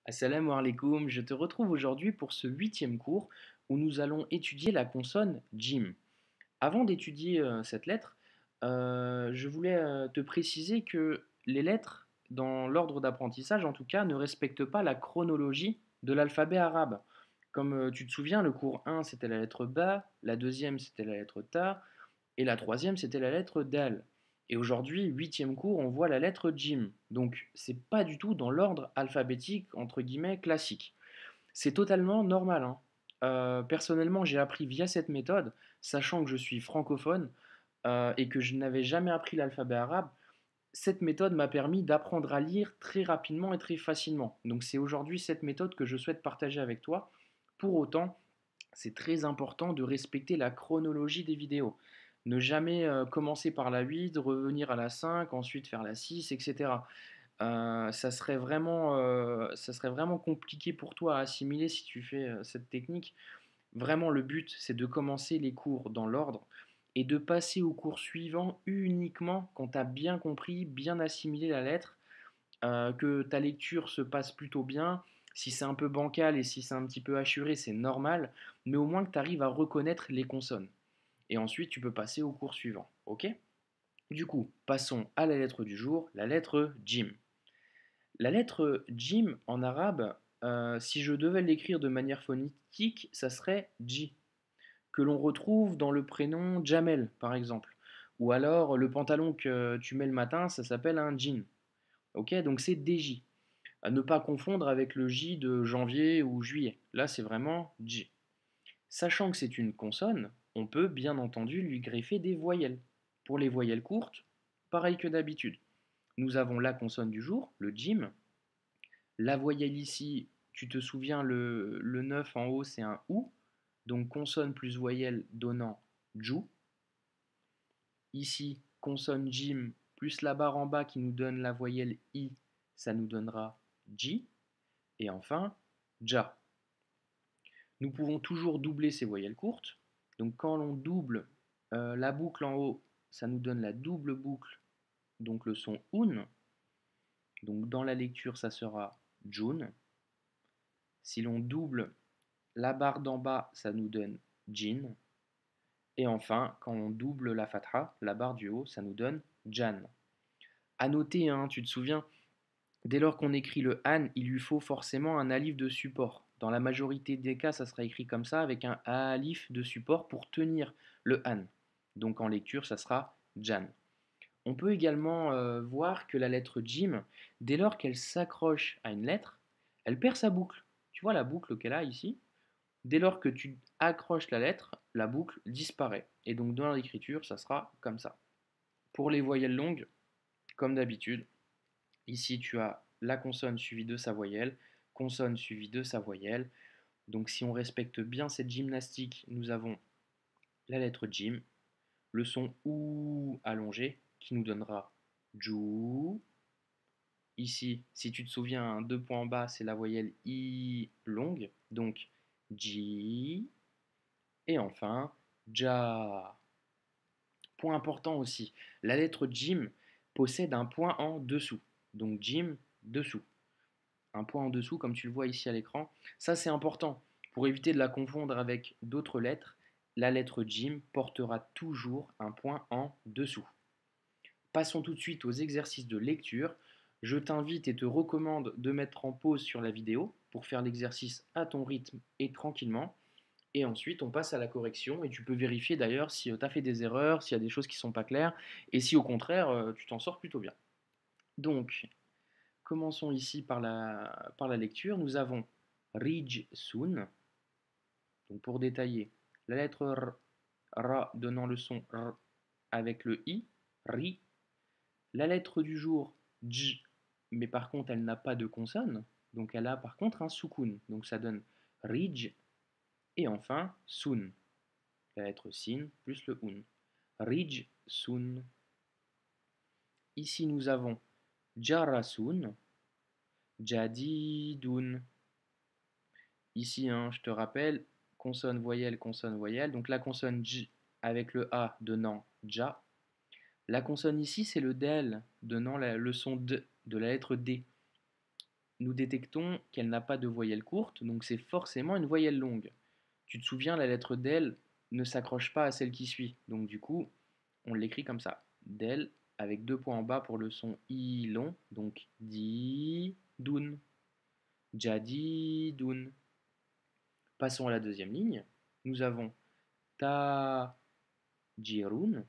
Assalamu alaikum, je te retrouve aujourd'hui pour ce huitième cours où nous allons étudier la consonne Jim. Avant d'étudier cette lettre, je voulais te préciser que les lettres, dans l'ordre d'apprentissage en tout cas, ne respectent pas la chronologie de l'alphabet arabe. Comme tu te souviens, le cours 1 c'était la lettre Ba, la deuxième c'était la lettre Ta, et la troisième c'était la lettre Dal. Et aujourd'hui, huitième cours, on voit la lettre Jim. Donc c'est pas du tout dans l'ordre alphabétique entre guillemets classique. C'est totalement normal, hein. Personnellement, j'ai appris via cette méthode, sachant que je suis francophone et que je n'avais jamais appris l'alphabet arabe. Cette méthode m'a permis d'apprendre à lire très rapidement et très facilement. Donc c'est aujourd'hui cette méthode que je souhaite partager avec toi. Pour autant, c'est très important de respecter la chronologie des vidéos. Ne jamais commencer par la 8, revenir à la 5, ensuite faire la 6, etc. Ça serait vraiment compliqué pour toi à assimiler si tu fais cette technique. Vraiment, le but, c'est de commencer les cours dans l'ordre et de passer au cours suivant uniquement quand tu as bien compris, bien assimilé la lettre, que ta lecture se passe plutôt bien. Si c'est un peu bancal et si c'est un petit peu hachuré, c'est normal, mais au moins que tu arrives à reconnaître les consonnes. Et ensuite, tu peux passer au cours suivant. Ok? Du coup, passons à la lettre du jour, la lettre Jim. La lettre Jim en arabe, si je devais l'écrire de manière phonétique, ça serait J, que l'on retrouve dans le prénom Jamel, par exemple. Ou alors, le pantalon que tu mets le matin, ça s'appelle un jean. Ok, donc c'est DJ. À ne pas confondre avec le J de janvier ou juillet. Là, c'est vraiment J. Sachant que c'est une consonne, on peut bien entendu lui greffer des voyelles. Pour les voyelles courtes, pareil que d'habitude. Nous avons la consonne du jour, le jim. La voyelle ici, tu te souviens, le 9 en haut, c'est un OU. Donc consonne plus voyelle donnant JOU. Ici, consonne jim plus la barre en bas qui nous donne la voyelle I, ça nous donnera J. Et enfin, JA. Nous pouvons toujours doubler ces voyelles courtes. Donc quand l'on double la boucle en haut, ça nous donne la double boucle, donc le son UN. Donc dans la lecture, ça sera June. Si l'on double la barre d'en bas, ça nous donne Jin. Et enfin, quand on double la fatha, la barre du haut, ça nous donne Jan. À noter, hein, tu te souviens, dès lors qu'on écrit le an, il lui faut forcément un alif de support. Dans la majorité des cas, ça sera écrit comme ça, avec un alif de support pour tenir le an. Donc en lecture, ça sera Jan. On peut également voir que la lettre Jim, dès lors qu'elle s'accroche à une lettre, elle perd sa boucle. Tu vois la boucle qu'elle a ici? Dès lors que tu accroches la lettre, la boucle disparaît. Et donc dans l'écriture, ça sera comme ça. Pour les voyelles longues, comme d'habitude, ici tu as la consonne suivie de sa voyelle, consonne suivie de sa voyelle. Donc si on respecte bien cette gymnastique, nous avons la lettre Jim, le son OU allongé qui nous donnera JOU. Ici, si tu te souviens, deux points en bas, c'est la voyelle I longue, donc J. Et enfin, Ja. Point important aussi, la lettre Jim possède un point en dessous. Donc Jim, dessous. Un point en dessous, comme tu le vois ici à l'écran. Ça, c'est important. Pour éviter de la confondre avec d'autres lettres, la lettre Jim portera toujours un point en dessous. Passons tout de suite aux exercices de lecture. Je t'invite et te recommande de mettre en pause sur la vidéo pour faire l'exercice à ton rythme et tranquillement. Et ensuite, on passe à la correction et tu peux vérifier d'ailleurs si tu as fait des erreurs, s'il y a des choses qui ne sont pas claires et si au contraire, tu t'en sors plutôt bien. Donc, commençons ici par la lecture. Nous avons Rij Sun. Donc, pour détailler, la lettre R, Ra donnant le son R avec le I, Ri. La lettre du jour, J, mais par contre, elle n'a pas de consonne. Donc, elle a par contre un soukoun. Donc, ça donne Rij. Et enfin, Sun. La lettre Sin plus le Un. Rij Sun. Ici, nous avons Jarasun, Jadidun. Ici, hein, je te rappelle, consonne, voyelle, consonne, voyelle. Donc la consonne J avec le A donnant Ja. La consonne ici, c'est le Del donnant le son D de la lettre D. nous détectons qu'elle n'a pas de voyelle courte, donc c'est forcément une voyelle longue. Tu te souviens, la lettre del ne s'accroche pas à celle qui suit, donc du coup, on l'écrit comme ça. Del avec deux points en bas pour le son i long, donc di, dun, jadi, dun. Passons à la deuxième ligne. Nous avons ta, jirun,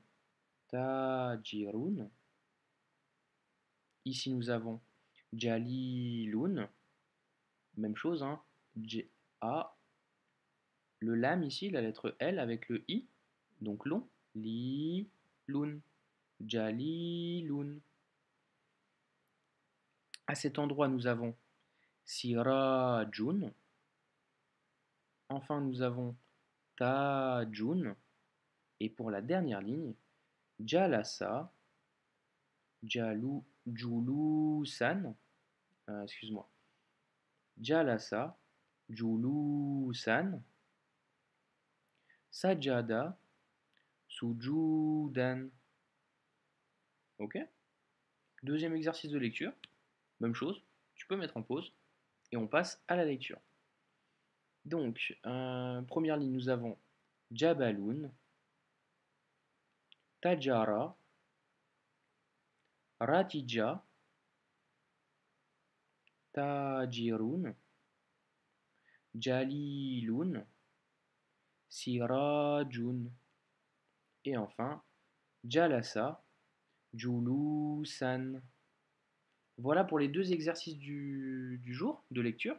ta, jirun. Ici, nous avons jalilun, même chose, hein. A, le lam ici, la lettre L avec le I, donc long, li, lun, jalilun. À cet endroit, nous avons sirajun. Enfin, nous avons tajun. Et pour la dernière ligne, jalasa, julusan, excuse-moi, jalasa, julusan, sajada, sujudan. Ok? Deuxième exercice de lecture, même chose, tu peux mettre en pause et on passe à la lecture. Donc, première ligne, nous avons jabalun, tajara, ratija, tajirun, jalilun, sirajun. Et enfin, jalasa, julusan. Voilà pour les deux exercices du jour de lecture.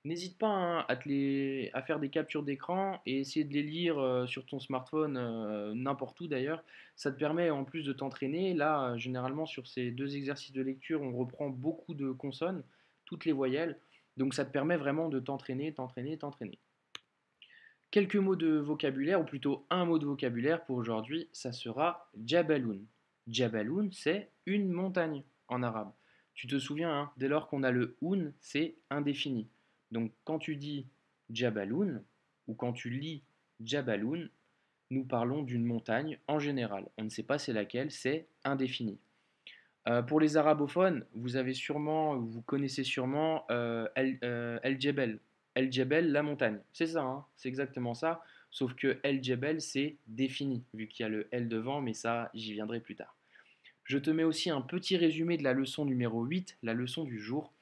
N'hésite pas hein, à faire des captures d'écran et essayer de les lire sur ton smartphone, n'importe où d'ailleurs. Ça te permet en plus de t'entraîner. Là, généralement, sur ces deux exercices de lecture, on reprend beaucoup de consonnes, toutes les voyelles. Donc ça te permet vraiment de t'entraîner, t'entraîner, t'entraîner. Quelques mots de vocabulaire, ou plutôt un mot de vocabulaire pour aujourd'hui, ça sera Jabaloun. Jabaloun, c'est une montagne en arabe. Tu te souviens, hein, dès lors qu'on a le un, c'est indéfini. Donc quand tu dis Jabaloun, ou quand tu lis Jabaloun, nous parlons d'une montagne en général. On ne sait pas c'est laquelle, c'est indéfini. Pour les arabophones, vous connaissez sûrement El Djebel. El Djebel, la montagne. C'est ça, hein, c'est exactement ça. Sauf que El Djebel, c'est défini, vu qu'il y a le L devant, mais ça, j'y viendrai plus tard. Je te mets aussi un petit résumé de la leçon numéro 8, la leçon du jour.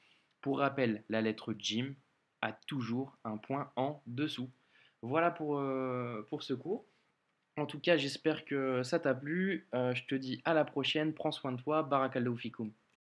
Pour rappel, la lettre Jim a toujours un point en dessous. Voilà pour ce cours. En tout cas, j'espère que ça t'a plu. Je te dis à la prochaine. Prends soin de toi. Barakallahu fikoum.